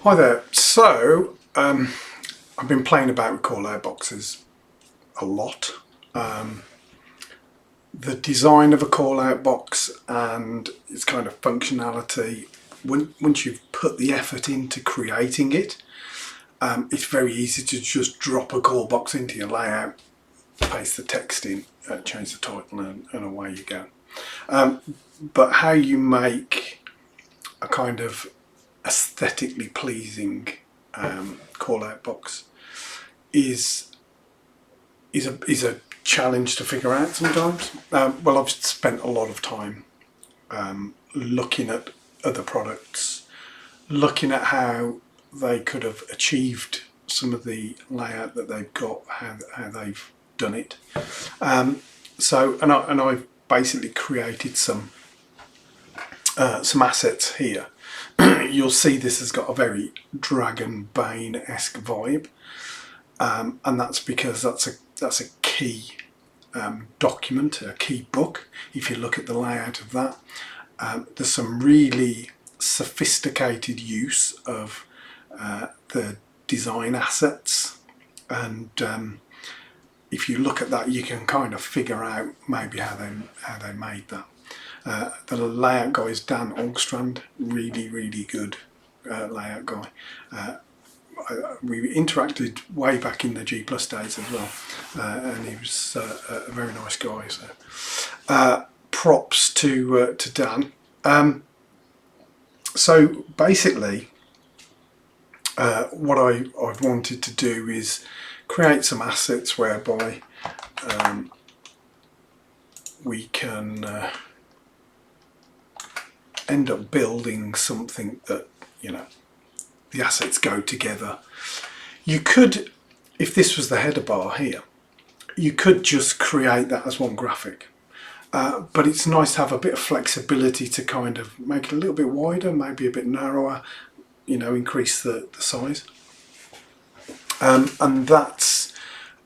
Hi there. I've been playing about with callout boxes a lot. The design of a callout box and its kind of functionality, once you've put the effort into creating it, it's very easy to just drop a call box into your layout, paste the text in, change the title, and away you go. But how you make a kind of aesthetically pleasing call-out box is a challenge to figure out sometimes. Well, I've spent a lot of time looking at other products, looking at how they could have achieved some of the layout that they've got, how they've done it. And I've basically created some assets here. You'll see this has got a very Dragon Bane-esque vibe, and that's because that's a key document, a key book. If you look at the layout of that, there's some really sophisticated use of the design assets, and if you look at that, you can kind of figure out maybe how they made that. The layout guy is Dan Ogstrand, really good layout guy. We interacted way back in the G+ days as well, and he was a very nice guy. So props to Dan. So basically, what I've wanted to do is create some assets whereby we can end up building something that, you know, the assets go together. You could, if this was the header bar here, you could just create that as one graphic. But it's nice to have a bit of flexibility to kind of make it a little bit wider, maybe a bit narrower, you know, increase the size. And that's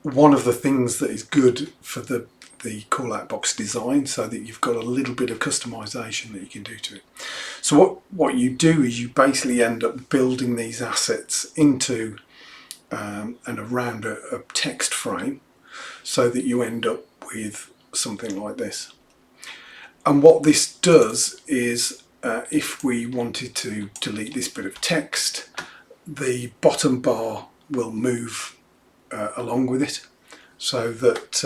one of the things that is good for the call-out box design, so that you've got a little bit of customization that you can do to it. So what you do is you basically end up building these assets into and around a text frame, so that you end up with something like this. And what this does is, if we wanted to delete this bit of text, the bottom bar will move along with it, so that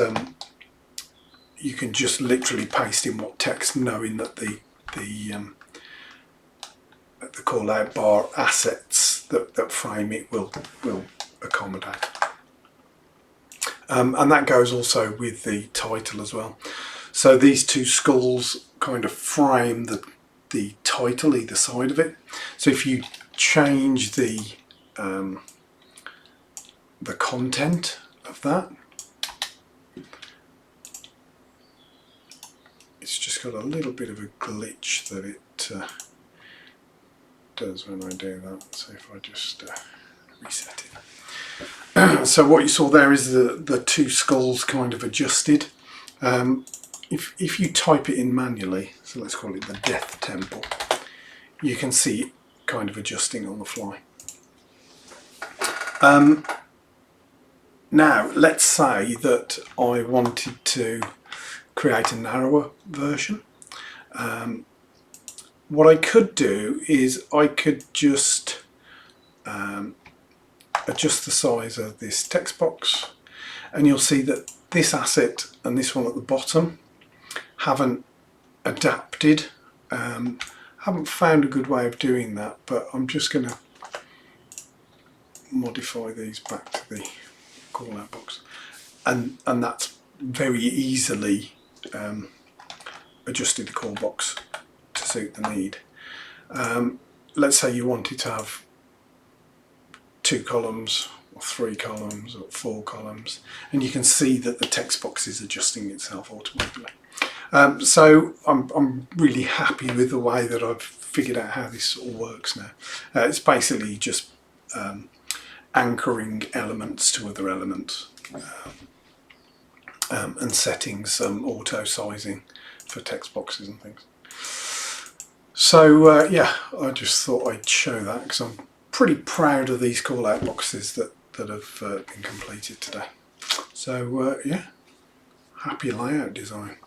you can just literally paste in what text, knowing that the call out bar assets that frame it will accommodate. And that goes also with the title as well. So these two skulls kind of frame the title either side of it. So if you change the content of that, it's just got a little bit of a glitch that it does when I do that. So if I just reset it. So what you saw there is the two skulls kind of adjusted. If you type it in manually, so let's call it the Death Temple, you can see it kind of adjusting on the fly. Now let's say that I wanted to create a narrower version. What I could do is I could just adjust the size of this text box, and you'll see that this asset and this one at the bottom haven't adapted. Haven't found a good way of doing that, but I'm just going to modify these back to the call-out box, and that's very easily adjusted the call box to suit the need. Let's say you wanted to have 2 columns or 3 columns or 4 columns, and you can see that the text box is adjusting itself automatically. So I'm really happy with the way that I've figured out how this all works now. It's basically just anchoring elements to other elements, and setting some auto sizing for text boxes and things. So yeah, I just thought I'd show that because I'm pretty proud of these call out boxes that have been completed today. So yeah, happy layout design.